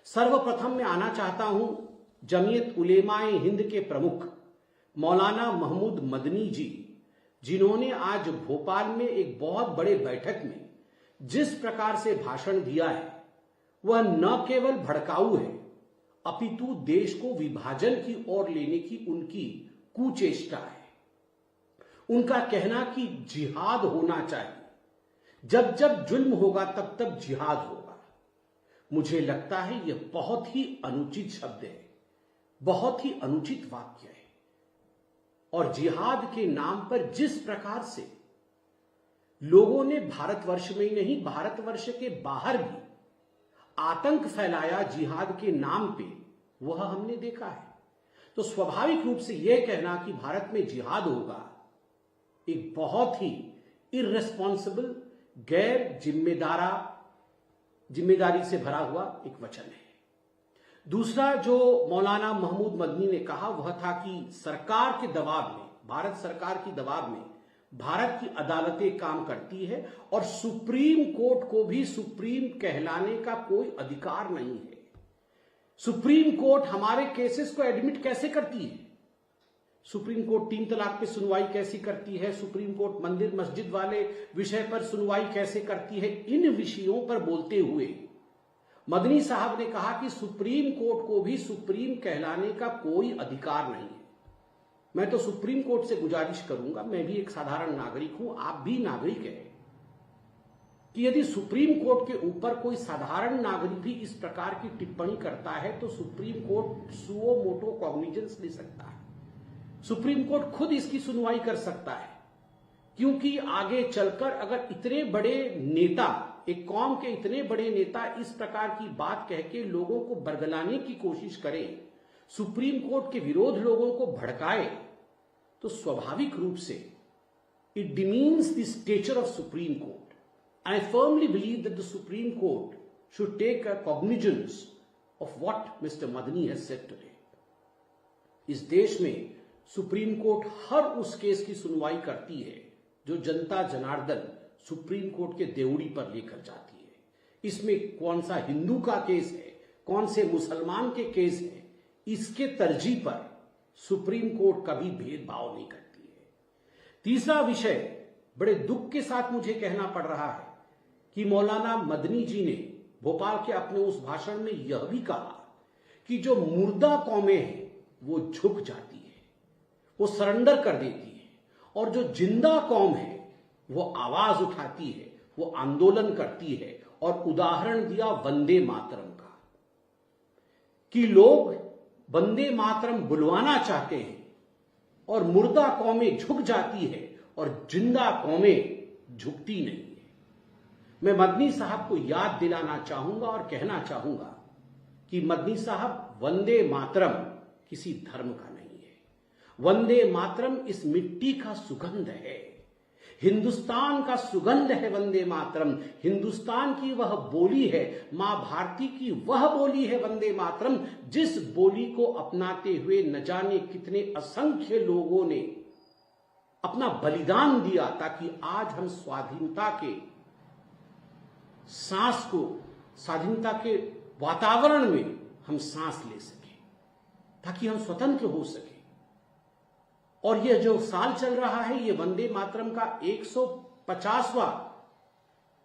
सर्वप्रथम मैं आना चाहता हूं जमीयत उलेमाए हिंद के प्रमुख मौलाना महमूद मदनी जी, जिन्होंने आज भोपाल में एक बहुत बड़े बैठक में जिस प्रकार से भाषण दिया है वह न केवल भड़काऊ है अपितु देश को विभाजन की ओर लेने की उनकी कुचेष्टा है। उनका कहना कि जिहाद होना चाहिए, जब जब जुल्म होगा तब तब जिहाद होगा, मुझे लगता है यह बहुत ही अनुचित शब्द है, बहुत ही अनुचित वाक्य है। और जिहाद के नाम पर जिस प्रकार से लोगों ने भारतवर्ष में ही नहीं भारतवर्ष के बाहर भी आतंक फैलाया जिहाद के नाम पे, वह हमने देखा है। तो स्वाभाविक रूप से यह कहना कि भारत में जिहाद होगा एक बहुत ही इर्रेस्पॉन्सिबल, गैर जिम्मेदारी से भरा हुआ एक वचन है। दूसरा जो मौलाना महमूद मदनी ने कहा वह था कि सरकार के दबाव में, भारत सरकार की दबाव में भारत की अदालतें काम करती है और सुप्रीम कोर्ट को भी सुप्रीम कहलाने का कोई अधिकार नहीं है। सुप्रीम कोर्ट हमारे केसेस को एडमिट कैसे करती है? सुप्रीम कोर्ट 3 तलाक पे सुनवाई कैसी करती है? सुप्रीम कोर्ट मंदिर मस्जिद वाले विषय पर सुनवाई कैसे करती है? इन विषयों पर बोलते हुए मदनी साहब ने कहा कि सुप्रीम कोर्ट को भी सुप्रीम कहलाने का कोई अधिकार नहीं है। मैं तो सुप्रीम कोर्ट से गुजारिश करूंगा, मैं भी एक साधारण नागरिक हूं, आप भी नागरिक हैं, कि यदि सुप्रीम कोर्ट के ऊपर कोई साधारण नागरिक भी इस प्रकार की टिप्पणी करता है तो supreme court suo motu cognizance ले सकता है। सुप्रीम कोर्ट खुद इसकी सुनवाई कर सकता है, क्योंकि आगे चलकर अगर इतने बड़े नेता, एक कौम के इतने बड़े नेता इस प्रकार की बात कह के लोगों को बरगलाने की कोशिश करें, सुप्रीम कोर्ट के विरोध लोगों को भड़काए, तो स्वाभाविक रूप से it demeans the stature of Supreme Court. I firmly believe that the Supreme Court should take a cognizance of what Mr. Madani has said today. इस देश में सुप्रीम कोर्ट हर उस केस की सुनवाई करती है जो जनता जनार्दन सुप्रीम कोर्ट के देवड़ी पर लेकर जाती है। इसमें कौन सा हिंदू का केस है, कौन से मुसलमान के केस है, इसके तरजीह पर सुप्रीम कोर्ट कभी भेदभाव नहीं करती है। तीसरा विषय बड़े दुख के साथ मुझे कहना पड़ रहा है कि मौलाना मदनी जी ने भोपाल के अपने उस भाषण में यह भी कहा कि जो मुर्दा कौमें हैं वो झुक जाती है, वो सरेंडर कर देती है, और जो जिंदा कौम है वो आवाज उठाती है, वो आंदोलन करती है। और उदाहरण दिया वंदे मातरम का, कि लोग वंदे मातरम बुलवाना चाहते हैं और मुर्दा कौमें झुक जाती है और जिंदा कौमें झुकती नहीं है। मैं मदनी साहब को याद दिलाना चाहूंगा और कहना चाहूंगा कि मदनी साहब, वंदे मातरम किसी धर्म का नहीं है। वंदे मातरम इस मिट्टी का सुगंध है, हिंदुस्तान का सुगंध है वंदे मातरम। हिंदुस्तान की वह बोली है, मां भारती की वह बोली है वंदे मातरम, जिस बोली को अपनाते हुए न जाने कितने असंख्य लोगों ने अपना बलिदान दिया ताकि आज हम स्वाधीनता के सांस को, स्वाधीनता के वातावरण में हम सांस ले सके, ताकि हम स्वतंत्र हो सके। और यह जो साल चल रहा है, यह वंदे मातरम का 150वां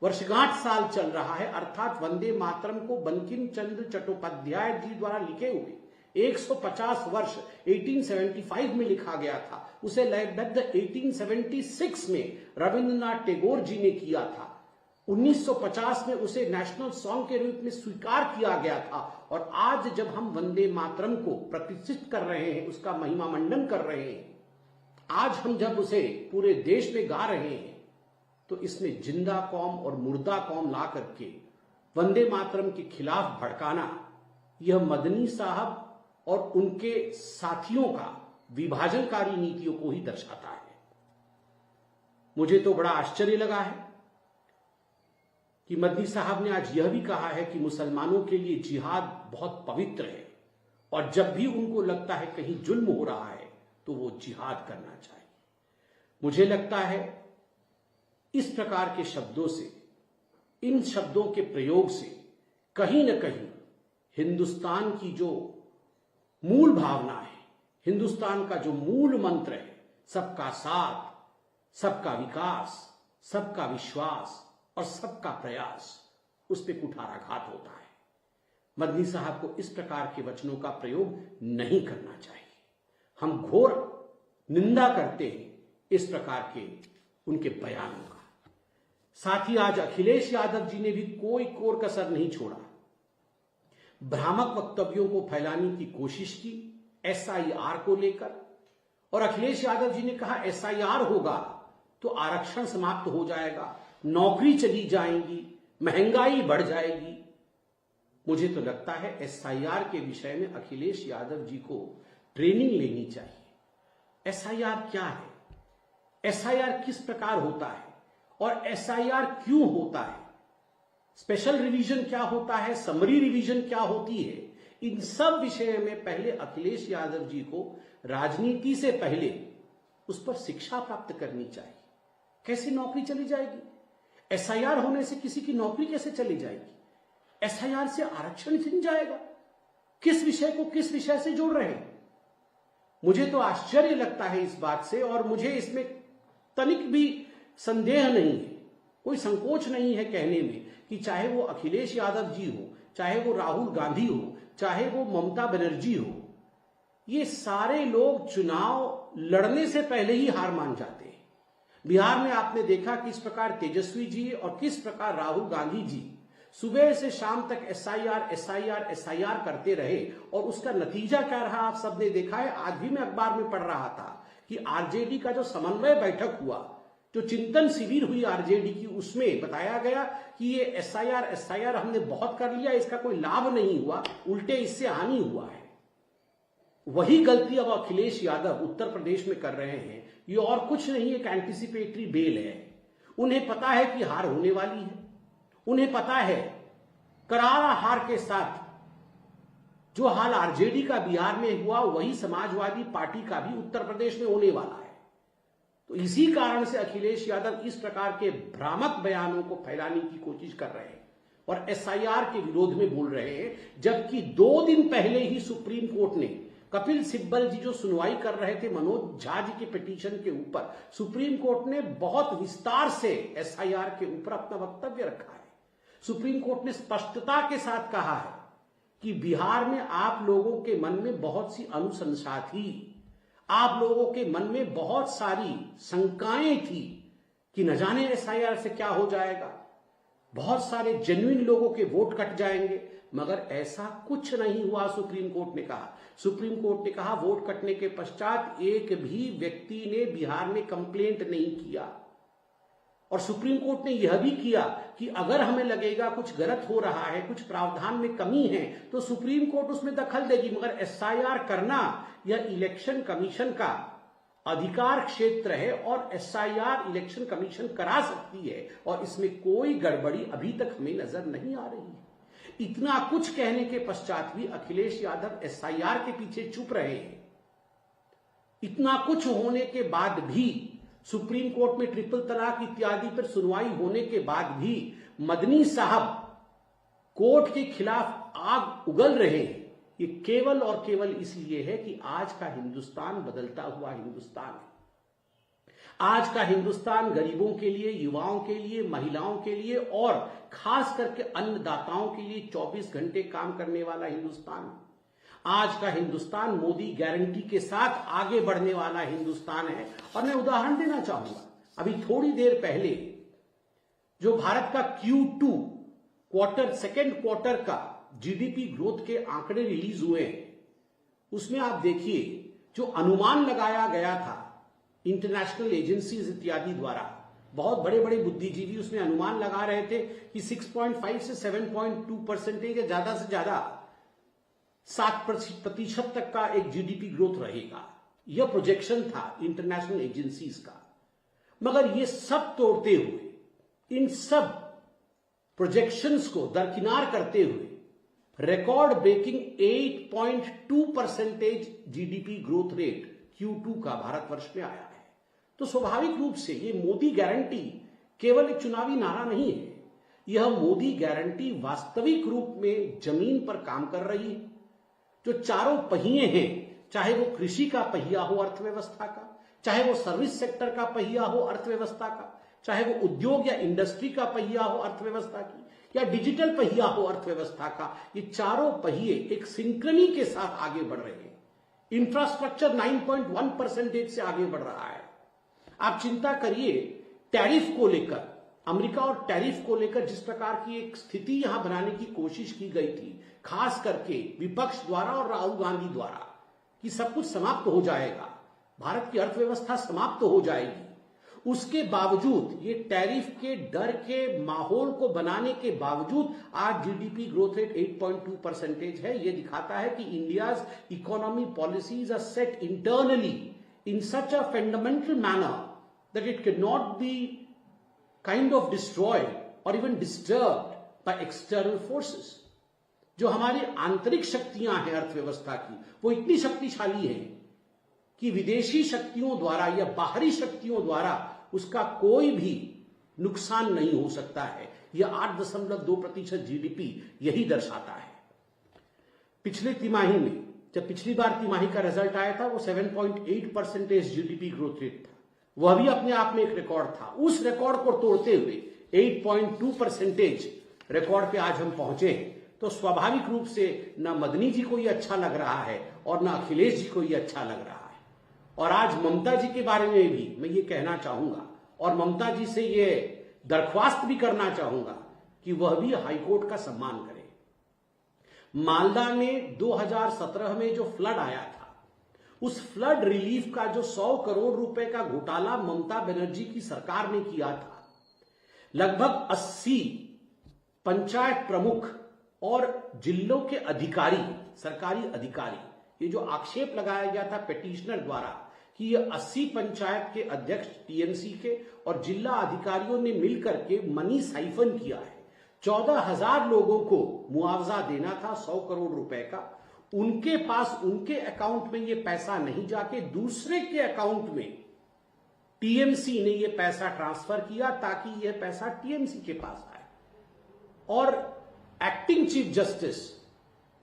वर्षगांठ साल चल रहा है। अर्थात वंदे मातरम को बंकिम चंद्र चट्टोपाध्याय जी द्वारा लिखे हुए 150 वर्ष 1875 में लिखा गया था, उसे लयबद्ध 1876 में रविंद्रनाथ टैगोर जी ने किया था। 1950 में उसे नेशनल सॉन्ग के रूप में स्वीकार किया गया था। और आज जब हम वंदे मातरम को प्रतिष्ठित कर रहे हैं, उसका महिमा मंडन कर रहे हैं, आज हम जब उसे पूरे देश में गा रहे हैं, तो इसमें जिंदा कौम और मुर्दा कौम ला करके वंदे मातरम के खिलाफ भड़काना, यह मदनी साहब और उनके साथियों का विभाजनकारी नीतियों को ही दर्शाता है। मुझे तो बड़ा आश्चर्य लगा है कि मदनी साहब ने आज यह भी कहा है कि मुसलमानों के लिए जिहाद बहुत पवित्र है और जब भी उनको लगता है कहीं जुल्म हो रहा है तो वो जिहाद करना चाहिए। मुझे लगता है इस प्रकार के शब्दों से, इन शब्दों के प्रयोग से कहीं न कहीं हिंदुस्तान की जो मूल भावना है, हिंदुस्तान का जो मूल मंत्र है, सबका साथ, सबका विकास, सबका विश्वास और सबका प्रयास, उस पर कुठाराघात होता है। मदनी साहब को इस प्रकार के वचनों का प्रयोग नहीं करना चाहिए। हम घोर निंदा करते हैं इस प्रकार के उनके बयानों का। साथ ही आज अखिलेश यादव जी ने भी कोई कोर कसर नहीं छोड़ा, भ्रामक वक्तव्यों को फैलाने की कोशिश की एसआईआर को लेकर। और अखिलेश यादव जी ने कहा एसआईआर होगा तो आरक्षण समाप्त हो जाएगा, नौकरी चली जाएंगी, महंगाई बढ़ जाएगी। मुझे तो लगता है एसआईआर के विषय में अखिलेश यादव जी को ट्रेनिंग लेनी चाहिए। एसआईआर क्या है, एसआईआर किस प्रकार होता है और एसआईआर क्यों होता है, स्पेशल रिवीजन क्या होता है, समरी रिवीजन क्या होती है, इन सब विषय में पहले अखिलेश यादव जी को राजनीति से पहले उस पर शिक्षा प्राप्त करनी चाहिए। कैसे नौकरी चली जाएगी, एसआईआर होने से किसी की नौकरी कैसे चली जाएगी, एसआईआर से आरक्षण छिन जाएगा, किस विषय को किस विषय से जोड़ रहे हैं। मुझे तो आश्चर्य लगता है इस बात से, और मुझे इसमें तनिक भी संदेह नहीं है, कोई संकोच नहीं है कहने में कि चाहे वो अखिलेश यादव जी हो, चाहे वो राहुल गांधी हो, चाहे वो ममता बनर्जी हो, ये सारे लोग चुनाव लड़ने से पहले ही हार मान जाते हैं। बिहार में आपने देखा किस प्रकार तेजस्वी जी और किस प्रकार राहुल गांधी जी सुबह से शाम तक एसआईआर एसआईआर एसआईआर करते रहे, और उसका नतीजा क्या रहा आप सबने देखा है। आज भी मैं अखबार में पढ़ रहा था कि आरजेडी का जो समन्वय बैठक हुआ, जो चिंतन शिविर हुई आरजेडी की, उसमें बताया गया कि ये एसआईआर हमने बहुत कर लिया, इसका कोई लाभ नहीं हुआ, उल्टे इससे हानि हुआ है। वही गलती अब अखिलेश यादव उत्तर प्रदेश में कर रहे हैं। ये और कुछ नहीं, एक एंटीसिपेटरी बेल है। उन्हें पता है कि हार होने वाली है, उन्हें पता है करारा हार के साथ जो हाल आरजेडी का बिहार में हुआ वही समाजवादी पार्टी का भी उत्तर प्रदेश में होने वाला है। तो इसी कारण से अखिलेश यादव इस प्रकार के भ्रामक बयानों को फैलाने की कोशिश कर रहे हैं और एसआईआर के विरोध में बोल रहे हैं, जबकि 2 दिन पहले ही सुप्रीम कोर्ट ने कपिल सिब्बल जी जो सुनवाई कर रहे थे मनोज झा जी के पिटीशन के ऊपर, सुप्रीम कोर्ट ने बहुत विस्तार से एसआईआर के ऊपर अपना वक्तव्य रखा है। सुप्रीम कोर्ट ने स्पष्टता के साथ कहा है कि बिहार में आप लोगों के मन में बहुत सी अनुशंसा थी, आप लोगों के मन में बहुत सारी शंकाएं थी कि न जाने एसआईआर से क्या हो जाएगा, बहुत सारे जेन्युइन लोगों के वोट कट जाएंगे, मगर ऐसा कुछ नहीं हुआ। सुप्रीम कोर्ट ने कहा, सुप्रीम कोर्ट ने कहा वोट कटने के पश्चात एक भी व्यक्ति ने बिहार में कंप्लेंट नहीं किया, और सुप्रीम कोर्ट ने यह भी किया कि अगर हमें लगेगा कुछ गलत हो रहा है, कुछ प्रावधान में कमी है, तो सुप्रीम कोर्ट उसमें दखल देगी, मगर एसआईआर करना यह इलेक्शन कमीशन का अधिकार क्षेत्र है और एसआईआर इलेक्शन कमीशन करा सकती है, और इसमें कोई गड़बड़ी अभी तक हमें नजर नहीं आ रही है। इतना कुछ कहने के पश्चात भी अखिलेश यादव एसआईआर के पीछे चुप रहे हैं। इतना कुछ होने के बाद भी, सुप्रीम कोर्ट में ट्रिपल तलाक इत्यादि पर सुनवाई होने के बाद भी मदनी साहब कोर्ट के खिलाफ आग उगल रहे हैं। ये केवल और केवल इसलिए है कि आज का हिंदुस्तान बदलता हुआ हिंदुस्तान है। आज का हिंदुस्तान गरीबों के लिए, युवाओं के लिए, महिलाओं के लिए और खास करके अन्नदाताओं के लिए 24 घंटे काम करने वाला हिंदुस्तान है। आज का हिंदुस्तान मोदी गारंटी के साथ आगे बढ़ने वाला हिंदुस्तान है। और मैं उदाहरण देना चाहूंगा, अभी थोड़ी देर पहले जो भारत का Q2 सेकेंड क्वार्टर का जीडीपी ग्रोथ के आंकड़े रिलीज हुए हैं, उसमें आप देखिए जो अनुमान लगाया गया था इंटरनेशनल एजेंसीज इत्यादि द्वारा, बहुत बड़े बड़े बुद्धिजीवी उसमें अनुमान लगा रहे थे कि 6.5 से 7.2% या ज्यादा से ज्यादा 7% तक का एक जीडीपी ग्रोथ रहेगा। यह प्रोजेक्शन था इंटरनेशनल एजेंसीज का। मगर ये सब तोड़ते हुए, इन सब प्रोजेक्शंस को दरकिनार करते हुए record breaking 8.2% GDP growth rate Q2 का भारतवर्ष में आया है। तो स्वाभाविक रूप से ये मोदी गारंटी केवल एक चुनावी नारा नहीं है, यह मोदी गारंटी वास्तविक रूप में जमीन पर काम कर रही है। जो चारों पहिए हैं, चाहे वो कृषि का पहिया हो अर्थव्यवस्था का, चाहे वो सर्विस सेक्टर का पहिया हो अर्थव्यवस्था का, चाहे वो उद्योग या इंडस्ट्री का पहिया हो अर्थव्यवस्था की, या डिजिटल पहिया हो अर्थव्यवस्था का, ये चारों पहिए एक सिंक्रनी के साथ आगे बढ़ रहे हैं। इंफ्रास्ट्रक्चर 9.1% से आगे बढ़ रहा है। आप चिंता करिए टैरिफ को लेकर, अमेरिका और टैरिफ को लेकर जिस प्रकार की एक स्थिति यहां बनाने की कोशिश की गई थी, खास करके विपक्ष द्वारा और राहुल गांधी द्वारा, कि सब कुछ समाप्त हो जाएगा, भारत की अर्थव्यवस्था समाप्त हो जाएगी, उसके बावजूद, ये टैरिफ के डर के माहौल को बनाने के बावजूद आज जीडीपी ग्रोथ रेट 8.2% है। ये दिखाता है कि India's economy policies are set internally in such a fundamental manner that it cannot be kind of destroyed और even disturbed by external forces. जो हमारी आंतरिक शक्तियां हैं अर्थव्यवस्था की, वो इतनी शक्तिशाली हैं कि विदेशी शक्तियों द्वारा या बाहरी शक्तियों द्वारा उसका कोई भी नुकसान नहीं हो सकता है। यह 8.2% जीडीपी यही दर्शाता है। पिछले तिमाही में, जब पिछली बार तिमाही का रिजल्ट आया था, वो 7.8% जीडीपी ग्रोथ रेट था। वह भी अपने आप में एक रिकॉर्ड था। उस रिकॉर्ड को तोड़ते हुए 8.2% रिकॉर्ड पे आज हम पहुंचे हैं। तो स्वाभाविक रूप से न मदनी जी को यह अच्छा लग रहा है और न अखिलेश जी को यह अच्छा लग रहा है। और आज ममता जी के बारे में भी मैं ये कहना चाहूंगा और ममता जी से ये दरख्वास्त भी करना चाहूंगा कि वह भी हाईकोर्ट का सम्मान करें। मालदा में 2017 में जो फ्लड आया था, उस फ्लड रिलीफ का जो 100 करोड़ रुपए का घोटाला ममता बनर्जी की सरकार ने किया था, लगभग 80 पंचायत प्रमुख और जिलों के अधिकारी, सरकारी अधिकारी, ये जो आक्षेप लगाया गया था पिटीशनर द्वारा कि ये 80 पंचायत के अध्यक्ष टीएमसी के और जिला अधिकारियों ने मिलकर के मनी साइफन किया है। 14,000 लोगों को मुआवजा देना था 100 करोड़ रुपए का। उनके पास, उनके अकाउंट में ये पैसा नहीं जाके दूसरे के अकाउंट में टीएमसी ने ये पैसा ट्रांसफर किया ताकि यह पैसा टीएमसी के पास आए। और एक्टिंग चीफ जस्टिस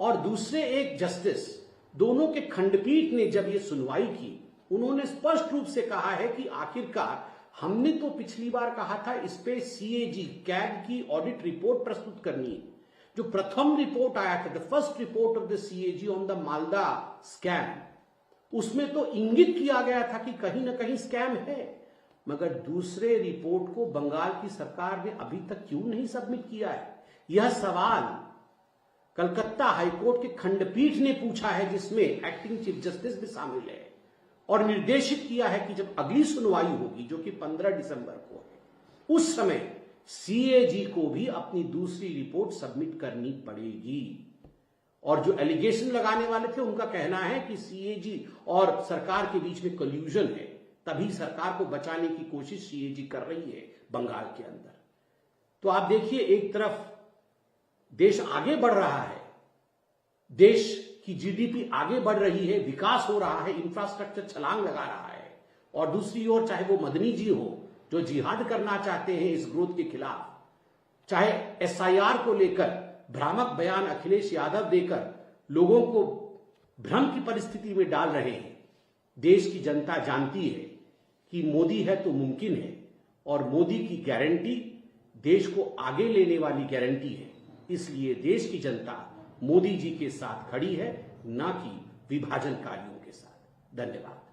और दूसरे एक जस्टिस, दोनों के खंडपीठ ने जब ये सुनवाई की, उन्होंने स्पष्ट रूप से कहा है कि आखिरकार हमने तो पिछली बार कहा था इस पे सीएजी कैग की ऑडिट रिपोर्ट प्रस्तुत करनी है। जो प्रथम रिपोर्ट आया था, the first report of the CAG on the Malda scam, उसमें तो इंगित किया गया था कि कहीं ना कहीं स्कैम है, मगर दूसरे रिपोर्ट को बंगाल की सरकार ने अभी तक क्यों नहीं सबमिट किया है? यह सवाल कलकत्ता हाईकोर्ट के खंडपीठ ने पूछा है, जिसमें एक्टिंग चीफ जस्टिस भी शामिल है, और निर्देशित किया है कि जब अगली सुनवाई होगी, जो कि 15 दिसंबर को है, उस समय सीएजी को भी अपनी दूसरी रिपोर्ट सबमिट करनी पड़ेगी। और जो एलिगेशन लगाने वाले थे, उनका कहना है कि सीएजी और सरकार के बीच में कल्यूजन है, तभी सरकार को बचाने की कोशिश सीएजी कर रही है बंगाल के अंदर। तो आप देखिए, एक तरफ देश आगे बढ़ रहा है, देश की जीडीपी आगे बढ़ रही है, विकास हो रहा है, इंफ्रास्ट्रक्चर छलांग लगा रहा है, और दूसरी ओर चाहे वो मदनी जी हो जो जिहाद करना चाहते हैं इस ग्रोथ के खिलाफ, चाहे एसआईआर को लेकर भ्रामक बयान अखिलेश यादव देकर लोगों को भ्रम की परिस्थिति में डाल रहे हैं। देश की जनता जानती है कि मोदी है तो मुमकिन है, और मोदी की गारंटी देश को आगे लेने वाली गारंटी है। इसलिए देश की जनता मोदी जी के साथ खड़ी है, ना कि विभाजनकारियों के साथ। धन्यवाद।